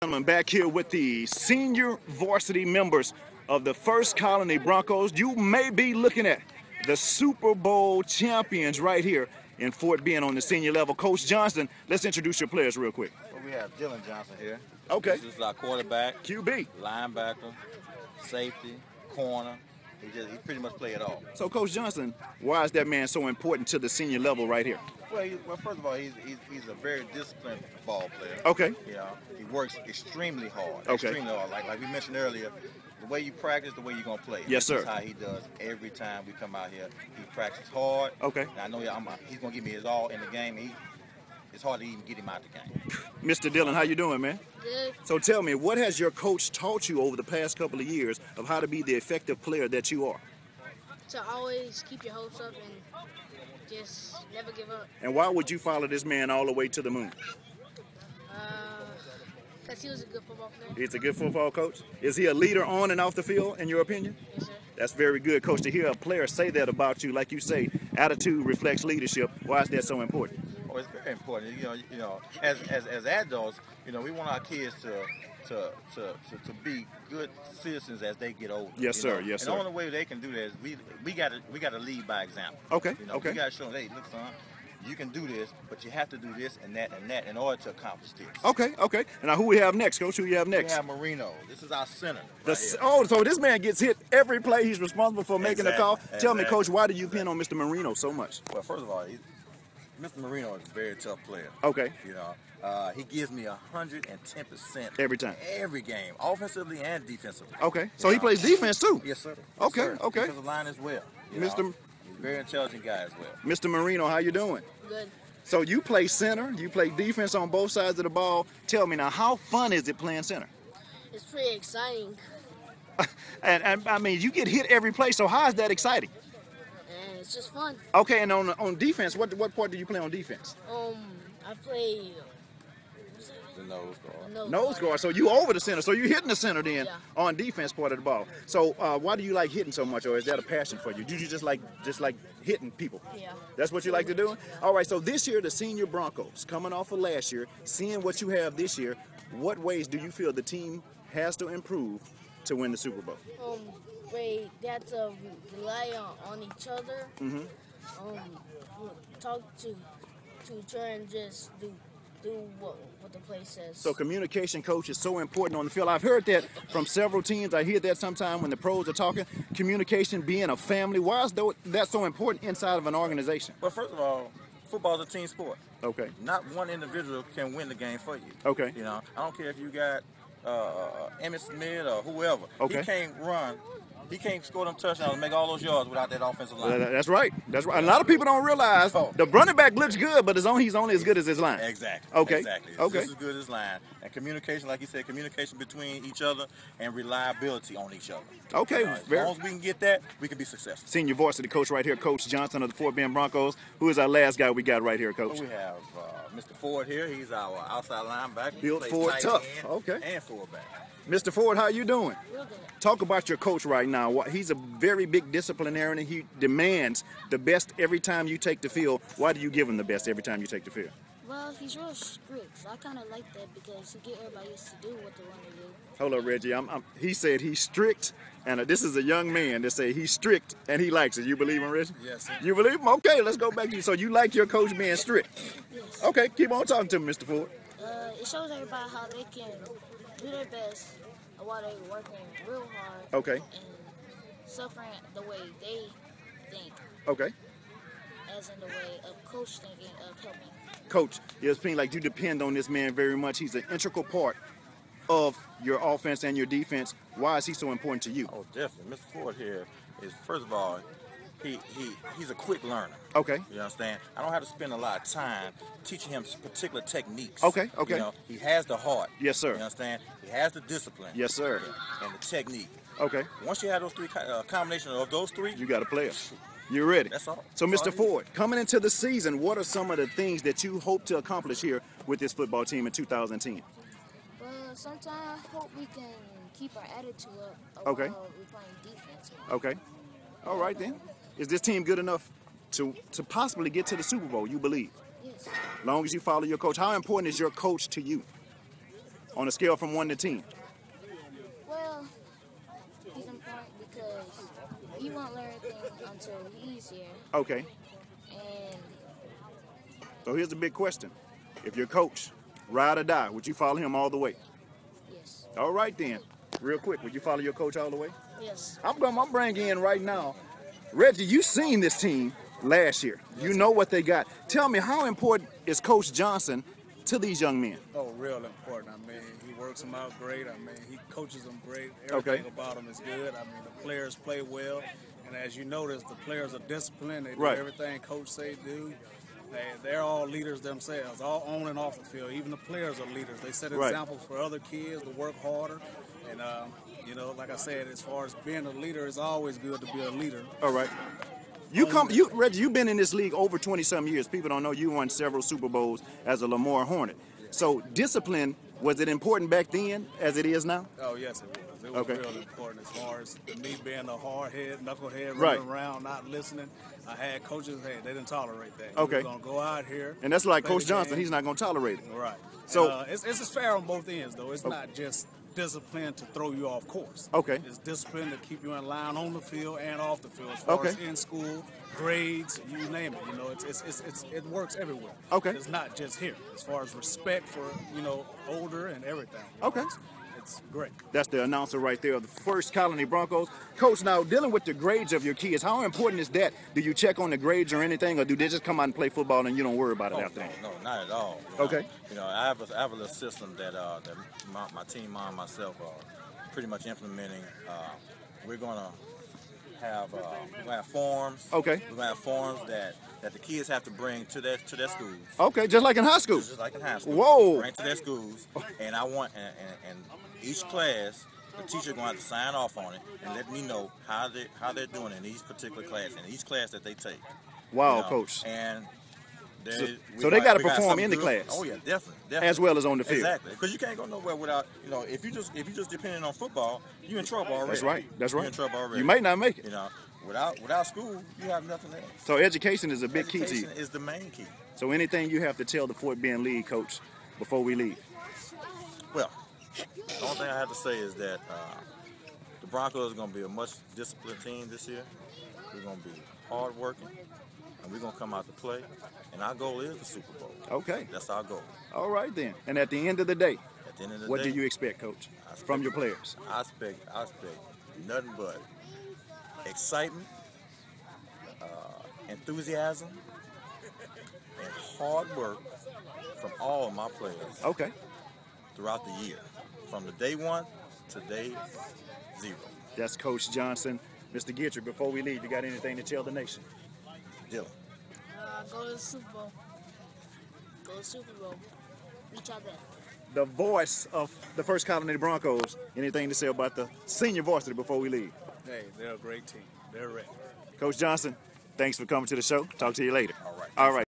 Gentlemen, back here with the senior varsity members of the First Colony Broncos. You may be looking at the Super Bowl champions right here in Fort Bend on the senior level. Coach Johnson, let's introduce your players real quick. Well, we have Dylan Johnson here. Okay. This is our quarterback, QB, linebacker, safety, corner. He pretty much play it all. So, Coach Johnson, why is that man so important to the senior level right here? Well, first of all, he's a very disciplined ball player. Okay. You know, he works extremely hard. Okay. Extremely hard. Like we mentioned earlier, the way you practice, the way you're gonna play. Yes, sir. This is how he does every time we come out here. He practices hard. Okay. And I know he's gonna give me his all in the game. It's hard to even get him out the game. Mr. Dillon, how you doing, man? Good. So tell me, what has your coach taught you over the past couple of years of how to be the effective player that you are? To always keep your hopes up and just never give up. And why would you follow this man all the way to the moon? Because he was a good football player. He's a good football coach. Is he a leader on and off the field, in your opinion? Yes, sir. That's very good, Coach. To hear a player say that about you, like you say, attitude reflects leadership. Why is that so important? Oh, it's very important. You know, as adults, you know, we want our kids to be good citizens as they get older. Yes, sir. Know? Yes, and sir. the only way they can do that is we got to lead by example. Okay. You know, Okay. We got to show them, hey, look, son, you can do this, but you have to do this and that in order to accomplish this. Okay. Okay. And now, who we have next, Coach? Who you have next? We have Marino. This is our center. Oh, so this man gets hit every play. He's responsible for making the call. Exactly. Tell me, Coach, why do you pin on Mr. Marino so much? Well, first of all, Mr. Marino is a very tough player. Okay. You know, he gives me 110% Every time. every game, offensively and defensively. Okay. So he plays defense too. Yes, sir. Okay, Yes, sir. okay. Defensive line as well. You Mr. know, he's a very intelligent guy as well. Mr. Marino, how you doing? Good. So you play center, you play defense on both sides of the ball. Tell me now, how fun is it playing center? It's pretty exciting. And I mean, you get hit every play, so how is that exciting? And it's just fun. Okay, and on defense, what part do you play on defense? I play The nose guard. Nose guard. So you over the center, so you're hitting the center then Yeah. on defense part of the ball. So why do you like hitting so much, or is that a passion for you? Do you just like hitting people? Yeah. That's what you like to do? All right, so this year, the senior Broncos, coming off of last year, seeing what you have this year, what ways do you feel the team has to improve to win the Super Bowl? They have to rely on each other. Mm-hmm. Talk to try and just do what the play says. So communication, coach, is so important on the field. I've heard that from several teams. I hear that sometimes when the pros are talking. Communication, being a family. Why is that so important inside of an organization? Well, first of all, football is a team sport. Okay. Not one individual can win the game for you. Okay. You know, I don't care if you got Emmitt Smith or whoever. Okay. He can't run. He can't score them touchdowns and make all those yards without that offensive line. That's right. That's right. A lot of people don't realize the running back looks good, but he's only as good as his line. Exactly. Okay. Exactly. Okay. Just as good as line. And communication, like you said, communication between each other and reliability on each other. Okay. As long as we can get that, we can be successful. Senior varsity coach right here, Coach Johnson of the Fort Bend Broncos. Who is our last guy we got right here, Coach? So we have Mr. Ford here. He's our outside linebacker. He Built plays Ford tight tough. end Okay. And fullback. Mr. Ford, how you doing? Real good. Talk about your coach right now. He's a very big disciplinarian, and he demands the best every time you take the field. Why do you give him the best every time you take the field? Well, he's real strict, so I kind of like that because he get everybody else to do what they want to do. Hold up, Reggie. He said he's strict, and this is a young man that say he's strict and he likes it. You believe him, Reggie? Yes, sir. You believe him? Okay, let's go back to you. So you like your coach being strict? Yes. Okay, keep on talking to me, Mr. Ford. It shows everybody how they can do their best while they're working real hard. Okay. And suffering the way they think, Okay. as in the way of coach thinking of helping. Coach, it seems like you depend on this man very much. He's an integral part of your offense and your defense. Why is he so important to you? Oh, definitely. Mr. Ford here is, first of all, he's a quick learner. Okay. You understand? I don't have to spend a lot of time teaching him particular techniques. Okay, okay. You know, he has the heart. Yes, sir. You understand? He has the discipline. Yes, sir. And the technique. Okay. Once you have those three, combination of those three, You got a player. You're ready. That's all. So, That's all Mr. he Ford, coming into the season, what are some of the things that you hope to accomplish here with this football team in 2010? Well, sometimes I hope we can keep our attitude up Okay. while we're playing defense. Okay. All right, then. Is this team good enough to possibly get to the Super Bowl, you believe? Yes. Long as you follow your coach. How important is your coach to you? on a scale from 1 to 10? Well, he's important because he won't learn anything until he's here. Okay. And So here's the big question. If your coach, ride or die, would you follow him all the way? yes, All right then. Real quick, would you follow your coach all the way? Yes. I'm bringing in right now. Reggie, you seen this team last year. You know what they got. Tell me, how important is Coach Johnson to these young men? Oh, real important. I mean, he works them out great. I mean, he coaches them great. Everything about them is good. I mean, the players play well. And as you notice, the players are disciplined. They do everything coach say do. They're all leaders themselves, all on and off the field. Even the players are leaders. They set examples for other kids to work harder. And, you know, like I said, as far as being a leader, it's always good to be a leader. All right. Reggie, you've been in this league over 20-some years. People don't know you won several Super Bowls as a Lamar Hornet. So discipline, was it important back then as it is now? Oh, yes, it was. It was real important as far as me being a hard-head, knucklehead, running around, not listening. I had coaches, they didn't tolerate that. Okay. We're going to go out here. And that's like Coach Johnson. He's not going to tolerate it. Right. So it's just fair on both ends, though. It's not just discipline to throw you off course. Okay. It's discipline to keep you in line on the field and off the field. As far as in school, grades, you name it. You know, it works everywhere. Okay. It's not just here. As far as respect for, you know, older and everything. Okay. It's great. That's the announcer right there of the First Colony Broncos. Coach, now dealing with the grades of your kids, how important is that? Do you check on the grades or anything, or do they just come out and play football and you don't worry about it after that? No, not at all. Okay. You know, I have a little system that my team and myself are pretty much implementing. We're gonna have forms. Okay. We're gonna have forms that the kids have to bring to their schools. Okay, just like in high school. Just like in high school. Whoa. Bring to their schools, and I want and each class, the teacher going to have to sign off on it and let me know how they're doing in each particular class, in each class that they take. Wow, you know? Coach. And so they got to perform in the class. Oh yeah, definitely. As well as on the field. Exactly, because you can't go nowhere without, you know, if you just depending on football, you're in trouble already. That's right. That's right. You're in trouble already. You might not make it. You know, without school, you have nothing else. So education is a big key to you. Education is the main key. So anything you have to tell the Fort Bend League, Coach, before we leave? Well, the only thing I have to say is that the Broncos are going to be a much disciplined team this year. We're going to be hard working, and we're going to come out to play. And our goal is the Super Bowl. Okay. That's our goal. All right then. And at the end of the day, what do you expect, Coach, from your players? I expect nothing but excitement, enthusiasm, and hard work from all of my players. Okay. Throughout the year, from the day 1 to day 0. That's Coach Johnson. Mr. Gitcher, before we leave, you got anything to tell the nation? Dylan. Go to the Super Bowl. Go to the Super Bowl. Reach out there. The voice of the First Colony Broncos. Anything to say about the senior varsity before we leave? Hey, they're a great team. They're ready. Coach Johnson, thanks for coming to the show. Talk to you later. All right. All right.